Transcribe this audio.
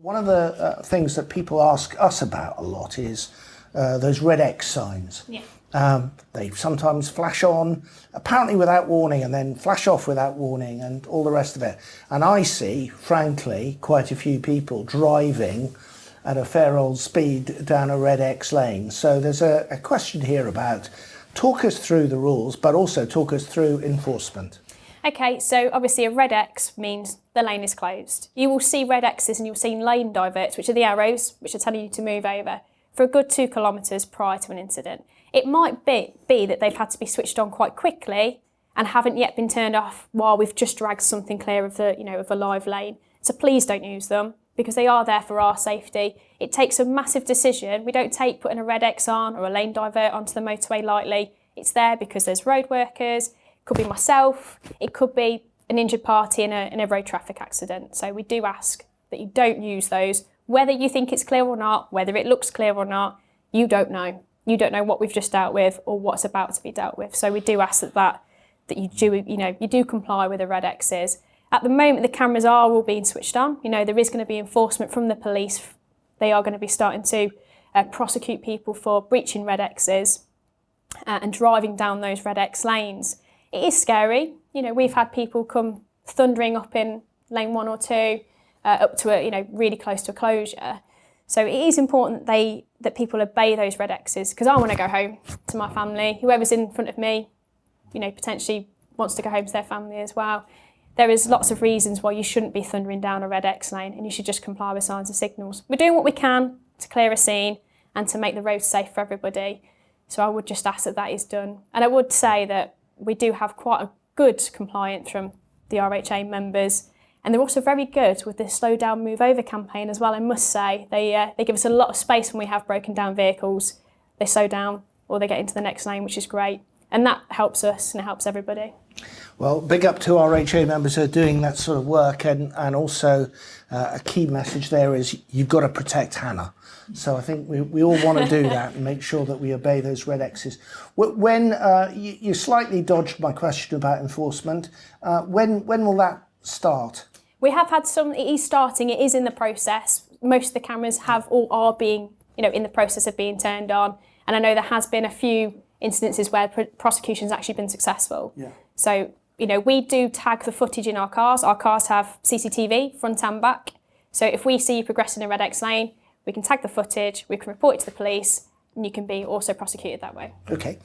One of the things that people ask us about a lot is those red X signs. Yeah. They sometimes flash on, apparently without warning, and then flash off without warning, and all the rest of it. And I see, frankly, quite a few people driving at a fair old speed down a red X lane. So there's a question here about, talk us through the rules, but also talk us through enforcement. Okay, so obviously a red X means the lane is closed. You will see red X's and you'll see lane diverts, which are the arrows, which are telling you to move over, for a good 2 kilometres prior to an incident. It might be that they've had to be switched on quite quickly and haven't yet been turned off while we've just dragged something clear of of a live lane. So please don't use them, because they are there for our safety. It takes a massive decision. We don't take putting a red X on or a lane divert onto the motorway lightly. It's there because there's road workers. It could be myself, it could be an injured party in a road traffic accident. So we do ask that you don't use those. Whether you think it's clear or not, whether it looks clear or not, you don't know. You don't know what we've just dealt with or what's about to be dealt with. So we do ask that you do comply with the red X's. At the moment, the cameras are all being switched on. There is going to be enforcement from the police. They are going to be starting to prosecute people for breaching red X's and driving down those red X lanes. It is scary. We've had people come thundering up in lane 1 or 2, up to really close to a closure. So it is important that people obey those red X's, because I want to go home to my family. Whoever's in front of me, potentially wants to go home to their family as well. There is lots of reasons why you shouldn't be thundering down a red X lane, and you should just comply with signs and signals. We're doing what we can to clear a scene and to make the road safe for everybody. So I would just ask that is done. And I would say that we do have quite a good compliance from the RHA members, and they're also very good with the slow down move over campaign as well. I must say they give us a lot of space when we have broken down vehicles. They slow down or they get into the next lane, which is great, and that helps us and it helps everybody. Well, big up to RHA members who are doing that sort of work, and also a key message there is you've got to protect Hana. So I think we all want to do that and make sure that we obey those red X's. When you slightly dodged my question about enforcement, when will that start? We have had some. It is starting. It is in the process. Most of the cameras are being in the process of being turned on, and I know there has been a few incidences where prosecution's actually been successful. Yeah. So we do tag the footage in our cars. Our cars have CCTV front and back. So if we see you progressing a red X lane, we can tag the footage, we can report it to the police, and you can be also prosecuted that way. Okay.